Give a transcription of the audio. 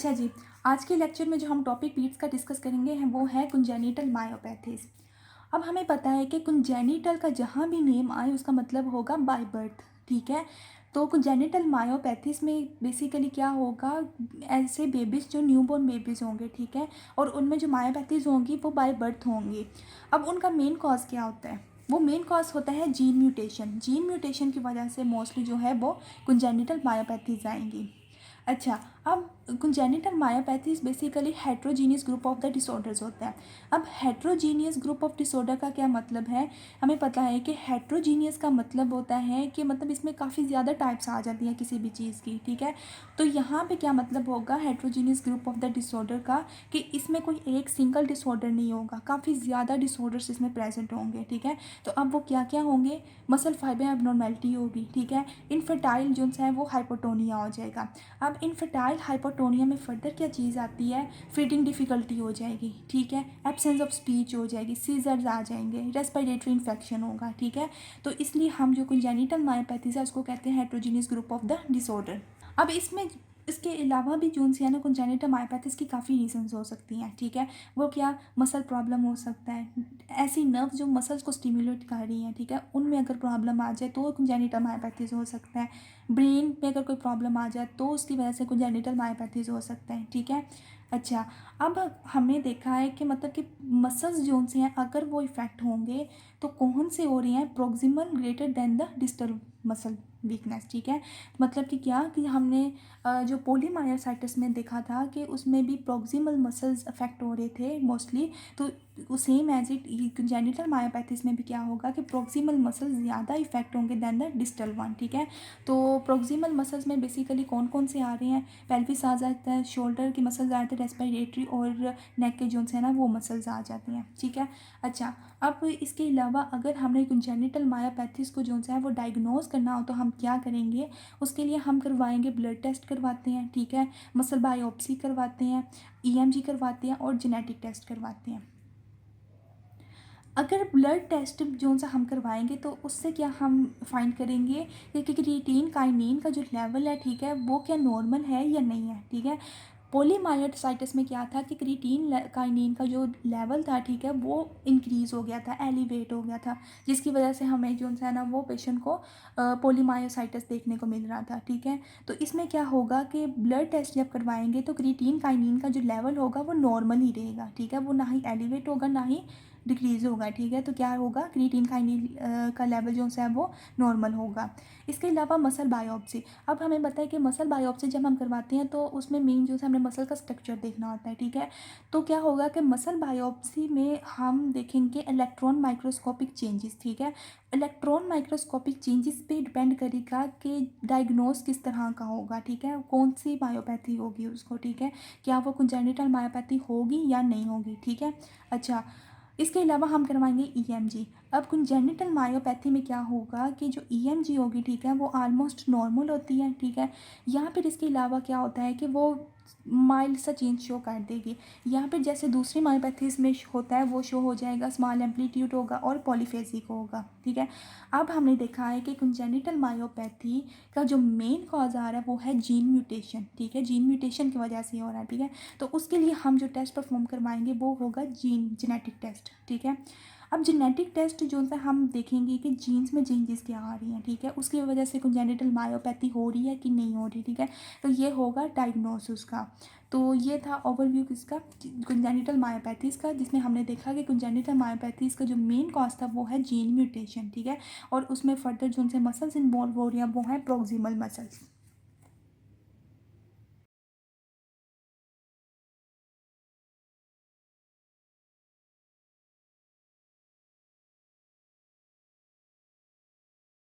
अच्छा जी, आज के लेक्चर में जो हम टॉपिक पीट्स का डिस्कस करेंगे हैं वो है कुंजेनिटल मायोपैथीज। अब हमें पता है कि कुंजेनिटल का जहाँ भी नेम आए उसका मतलब होगा बाय बर्थ, ठीक है। तो कुंजेनिटल मायोपैथीज में बेसिकली क्या होगा, ऐसे बेबीज़ जो न्यूबॉर्न बेबीज़ होंगे, ठीक है, और उनमें जो मायोपैथीज होंगी वो बाय बर्थ होंगी। अब उनका मेन कॉज क्या होता है, वो मेन कॉज होता है जीन म्यूटेशन। जीन म्यूटेशन की वजह से मोस्टली जो है वो कुंजेनिटल मायोपैथीज आएंगी। अच्छा, अब congenital myopathies basically heterogeneous group of the disorders होता है। अब हेट्रोजीनियस ग्रुप ऑफ डिसऑर्डर का क्या मतलब है, हमें पता है कि हेट्रोजीनियस का मतलब होता है कि मतलब इसमें काफ़ी ज़्यादा टाइप्स आ जाती हैं किसी भी चीज़ की, ठीक है। तो यहाँ पे क्या मतलब होगा heterogeneous group of the disorder का, कि इसमें कोई एक सिंगल डिसऑर्डर नहीं होगा, काफ़ी ज़्यादा डिसऑर्डर्स इसमें प्रेजेंट होंगे, ठीक है। तो अब वो क्या क्या होंगे, मसल फाइबर एबनॉर्मेलिटी होगी, ठीक है। इनफर्टाइल जो है वो हाइपोटोनिया हो जाएगा। अब इनफर्टाइल हाइपोटोनिया में फर्दर क्या चीज़ आती है, फीडिंग डिफ़िकल्टी हो जाएगी, ठीक है, एब्सेंस ऑफ स्पीच हो जाएगी, सीजर्स आ जाएंगे, रेस्पिरेटरी इन्फेक्शन होगा, ठीक है। तो इसलिए हम जो कुंजेनिटल मायोपैथीज है उसको कहते हैं heterogeneous group of the disorder. अब इसमें इसके अलावा भी जो है ना कुंजेनिटल मायोपैथीज की काफ़ी रीजंस हो सकती हैं, ठीक है। वो क्या, मसल प्रॉब्लम हो सकता है, ऐसी नर्व जो मसल्स को स्टिमुलेट कर रही हैं, ठीक है, उनमें अगर प्रॉब्लम आ जाए तो कुंजेनिटल मायोपैथीज हो सकता है। ब्रेन में अगर कोई प्रॉब्लम आ जाए तो उसकी वजह से कुंजेनिटल मायोपैथीज हो सकता है, ठीक है। अच्छा, अब हमने देखा है कि मतलब कि मसल्स जो से हैं अगर वो इफ़ेक्ट होंगे तो कौन से हो रही हैं, proximal greater than the distal muscle weakness, ठीक है। मतलब कि क्या कि हमने जो पोलीमायोसाइटिस में देखा था कि उसमें भी प्रोक्सिमल मसल्स अफेक्ट हो रहे थे मोस्टली। तो same as it genital myopathies में भी क्या होगा कि प्रोक्सिमल मसल्स ज़्यादा इफेक्ट होंगे दैन द डिस्टल वन, ठीक है। तो प्रोक्सिमल मसल्स में बेसिकली कौन कौन से आ रहे हैं, पेल्विस आ जाता है, शोल्डर की मसल्स आ जाते हैं, रेस्पिरेटरी और नेक के जो है ना वो मसल्स आ जाती हैं, ठीक है। अच्छा, अब इसके अलावा अगर हमने जेनिटल मायोपैथीज को जो है वो डायग्नोज करना हो तो हम क्या करेंगे, उसके लिए हम करवाएंगे ब्लड टेस्ट करवाते हैं, ठीक है, मसल बायोप्सी करवाते हैं, ईएमजी करवाते हैं और जेनेटिक टेस्ट करवाते हैं। अगर ब्लड टेस्ट जो सा हम करवाएंगे तो उससे क्या हम फाइंड करेंगे कि क्रिएटिनिन काइनिन का जो लेवल है, ठीक है, वो क्या नॉर्मल है या नहीं है, ठीक है। पोलीमायोसाइटिस में क्या था कि क्रिएटिनिन काइनिन का जो लेवल था, ठीक है, वो इंक्रीज़ हो गया था, एलिवेट हो गया था, जिसकी वजह से हमें जो है ना वो पेशेंट को पोलीमायोसाइटिस देखने को मिल रहा था, ठीक है। तो इसमें क्या होगा कि ब्लड टेस्ट जब करवाएंगे तो क्रिएटिनिन काइनिन का जो लेवल होगा वो नॉर्मल ही रहेगा, ठीक है, वो ना ही एलिवेट होगा ना ही डिक्रीज़ होगा, ठीक है। तो क्या होगा, क्रिएटिनिन काइनिन का लेवल जो है वो नॉर्मल होगा। इसके अलावा मसल बायोप्सी, अब हमें पता है कि मसल बायोप्सी जब हम करवाते हैं तो उसमें मेन जो है हमें मसल का स्ट्रक्चर देखना होता है, ठीक है। तो क्या होगा कि मसल बायोप्सी में हम देखेंगे इलेक्ट्रॉन माइक्रोस्कोपिक चेंजेस, ठीक है। इलेक्ट्रॉन माइक्रोस्कोपिक चेंजेस पे डिपेंड करेगा कि डायग्नोस किस तरह का होगा, ठीक है, कौन सी मायोपैथी होगी उसको, ठीक है, क्या वो कुंजेनिटल मायोपैथी होगी या नहीं होगी, ठीक है। अच्छा, इसके अलावा हम करवाएंगे ईएमजी। अब कुंजेनिटल मायोपैथी में क्या होगा कि जो ईएमजी होगी, ठीक है, वो ऑलमोस्ट नॉर्मल होती है, ठीक है। यहाँ पर इसके अलावा क्या होता है कि वो माइल्ड सा चेंज शो कर देगी। यहाँ पे जैसे दूसरी मायोपैथीज में होता है वो शो हो जाएगा, स्मॉल एम्पलीट्यूड होगा और पॉलीफेजिक होगा, ठीक है। अब हमने देखा है कि कुंजेनिटल मायोपैथी का जो मेन कॉज आ रहा है वो है जीन म्यूटेशन, ठीक है, जीन म्यूटेशन की वजह से हो रहा है, ठीक है। तो उसके लिए हम जो टेस्ट परफॉर्म करवाएंगे वो होगा जेनेटिक टेस्ट, ठीक है। अब जेनेटिक टेस्ट जो है हम देखेंगे कि जीन्स में चेंजेस क्या आ रही हैं, ठीक है, उसकी वजह से कुंजेनिटल मायोपैथी हो रही है कि नहीं हो रही, ठीक है। तो ये होगा डायग्नोसिस का। तो ये था ओवरव्यू किसका, कुंजेनिटल मायोपैथीज़ का, जिसमें हमने देखा कि कुंजेनिटल मायोपैथीज़ का जो मेन कॉज था वो है जीन म्यूटेशन, ठीक है, और उसमें फर्दर जो उनसे मसल्स इन्वॉल्व हो रही हैं वो है प्रोक्सिमल मसल्स।